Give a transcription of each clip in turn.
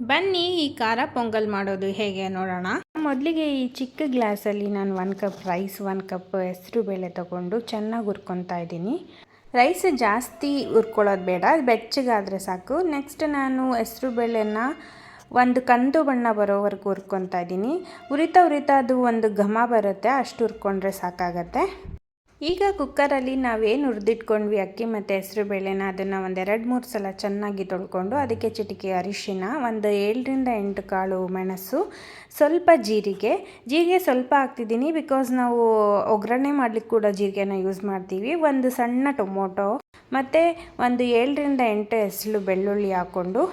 ಬನ್ನಿ ಈ ಖಾರ ಪೊಂಗಲ್ ಮಾಡೋದು ಹೇಗೆ ನೋಡೋಣ. ಮೊದಲಿಗೆ ಈ ಚಿಕ್ಕ ಗ್ಲಾಸಲ್ಲಿ ನಾನು 1 ಕಪ್ ರೈಸ್, 1 ಕಪ್ ಹೆಸರು ಬೇಳೆ ತೊಗೊಂಡು ಚೆನ್ನಾಗಿ ಹುರ್ಕೊತಾ ಇದ್ದೀನಿ. ರೈಸ್ ಜಾಸ್ತಿ ಹುರ್ಕೊಳ್ಳೋದು ಬೇಡ, ಬೆಚ್ಚಗಾದರೆ ಸಾಕು. ನೆಕ್ಸ್ಟ್ ನಾನು ಹೆಸರು ಬೇಳೆನ ಒಂದು ಕಂದು ಬಣ್ಣ ಬರೋವರೆಗೂ ಹುರ್ಕೊತಾ ಇದ್ದೀನಿ. ಉರಿತಾ ಅದು ಒಂದು ಘಮ ಬರುತ್ತೆ, ಅಷ್ಟು ಹುರ್ಕೊಂಡ್ರೆ ಸಾಕಾಗತ್ತೆ. ಈಗ ಕುಕ್ಕರಲ್ಲಿ ನಾವೇನು ಹುರಿದಿಟ್ಕೊಂಡ್ವಿ ಅಕ್ಕಿ ಮತ್ತು ಹೆಸರು ಬೇಳೆನ ಅದನ್ನು ಒಂದು 2-3 ಸಲ ಚೆನ್ನಾಗಿ ತೊಳ್ಕೊಂಡು ಅದಕ್ಕೆ ಚಿಟಿಕೆ ಅರಿಶಿನ, ಒಂದು 7ರಿಂದ 8 ಕಾಳು ಮೆಣಸು, ಸ್ವಲ್ಪ ಜೀರಿಗೆ ಸ್ವಲ್ಪ ಹಾಕ್ತಿದ್ದೀನಿ ಬಿಕಾಸ್ ನಾವು ಒಗ್ಗರಣೆ ಮಾಡಲಿಕ್ಕೆ ಕೂಡ ಜೀರಿಗೆನ ಯೂಸ್ ಮಾಡ್ತೀವಿ. ಒಂದು ಸಣ್ಣ ಟೊಮೊಟೊ ಮತ್ತು ಒಂದು 7ರಿಂದ 8 ಎಸಳು ಬೆಳ್ಳುಳ್ಳಿ ಹಾಕ್ಕೊಂಡು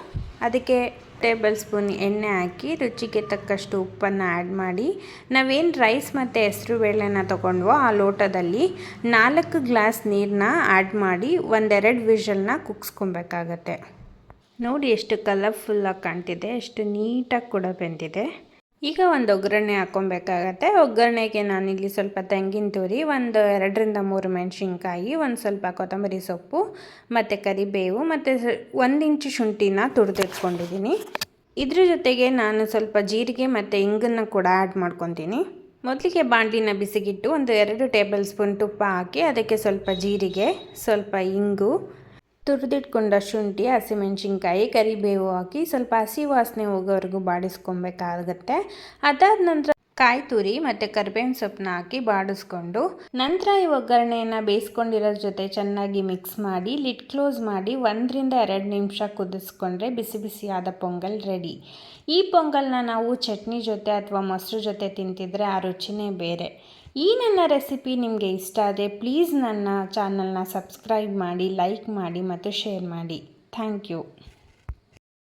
ಅದಕ್ಕೆ ಟೇಬಲ್ ಸ್ಪೂನ್ ಎಣ್ಣೆ ಹಾಕಿ ರುಚಿಗೆ ತಕ್ಕಷ್ಟು ಉಪ್ಪನ್ನು ಆ್ಯಡ್ ಮಾಡಿ ನಾವೇನು ರೈಸ್ ಮತ್ತು ಹೆಸರು ಬೇಳೆನ ತೊಗೊಂಡ್ವೋ ಆ ಲೋಟದಲ್ಲಿ 4 ಗ್ಲಾಸ್ ನೀರನ್ನ ಆ್ಯಡ್ ಮಾಡಿ 1-2 ವಿಷಲ್ನ ಕುಗ್ಸ್ಕೊಬೇಕಾಗತ್ತೆ. ನೋಡಿ ಎಷ್ಟು ಕಲರ್ಫುಲ್ಲಾಗಿ ಕಾಣ್ತಿದೆ, ಎಷ್ಟು ನೀಟಾಗಿ ಕೂಡ ಬೆಂದಿದೆ. ಈಗ ಒಂದು ಒಗ್ಗರಣೆ ಹಾಕ್ಕೊಬೇಕಾಗತ್ತೆ. ಒಗ್ಗರಣೆಗೆ ನಾನಿಲ್ಲಿ ಸ್ವಲ್ಪ ತೆಂಗಿನ ತುರಿ, ಒಂದು 2ರಿಂದ 3 ಮೆಣಸಿನ್ಕಾಯಿ, ಒಂದು ಸ್ವಲ್ಪ ಕೊತ್ತಂಬರಿ ಸೊಪ್ಪು ಮತ್ತು ಕರಿಬೇವು ಮತ್ತು 1 ಇಂಚು ಶುಂಠಿನ ತುರಿದಿಟ್ಕೊಂಡಿದ್ದೀನಿ. ಇದ್ರ ಜೊತೆಗೆ ನಾನು ಸ್ವಲ್ಪ ಜೀರಿಗೆ ಮತ್ತು ಇಂಗನ್ನು ಕೂಡ ಆ್ಯಡ್ ಮಾಡ್ಕೊತೀನಿ. ಮೊದಲಿಗೆ ಬಾಣಲಿನ ಬಿಸಿಗಿಟ್ಟು ಒಂದು 2 ಟೇಬಲ್ ಸ್ಪೂನ್ ತುಪ್ಪ ಹಾಕಿ ಅದಕ್ಕೆ ಸ್ವಲ್ಪ ಜೀರಿಗೆ, ಸ್ವಲ್ಪ ಇಂಗು, ತುರಿದಿಟ್ಕೊಂಡ ಶುಂಠಿ, ಹಸಿಮೆಣ್ಸಿನ್ಕಾಯಿ, ಕರಿಬೇವು ಹಾಕಿ ಸ್ವಲ್ಪ ಹಸಿ ವಾಸನೆ ಹೋಗೋವರೆಗೂ ಬಾಡಿಸ್ಕೊಬೇಕಾಗುತ್ತೆ. ಅದಾದ ನಂತರ ಕಾಯಿ ತುರಿ ಮತ್ತು ಕರಿಬೇವಿನ ಸೊಪ್ಪನ್ನ ಹಾಕಿ ಬಾಡಿಸ್ಕೊಂಡು ನಂತರ ಈ ಒಗ್ಗರಣೆಯನ್ನು ಬೇಯಿಸ್ಕೊಂಡಿರೋದ್ರ ಜೊತೆ ಚೆನ್ನಾಗಿ ಮಿಕ್ಸ್ ಮಾಡಿ ಲಿಡ್ ಕ್ಲೋಸ್ ಮಾಡಿ 1ರಿಂದ 2 ನಿಮಿಷ ಕುದಿಸ್ಕೊಂಡ್ರೆ ಬಿಸಿ ಬಿಸಿಯಾದ ಪೊಂಗಲ್ ರೆಡಿ. ಈ ಪೊಂಗಲ್ನ ನಾವು ಚಟ್ನಿ ಜೊತೆ ಅಥವಾ ಮೊಸರು ಜೊತೆ ತಿಂತಿದ್ರೆ ಆ ರುಚಿನೇ ಬೇರೆ. ಈ ನನ್ನ ರೆಸಿಪಿ ನಿಮಗೆ ಇಷ್ಟ ಆದರೆ ಪ್ಲೀಸ್ ನನ್ನ ಚಾನಲ್ನ ಸಬ್ಸ್ಕ್ರೈಬ್ ಮಾಡಿ, ಲೈಕ್ ಮಾಡಿ ಮತ್ತು ಶೇರ್ ಮಾಡಿ. Thank you.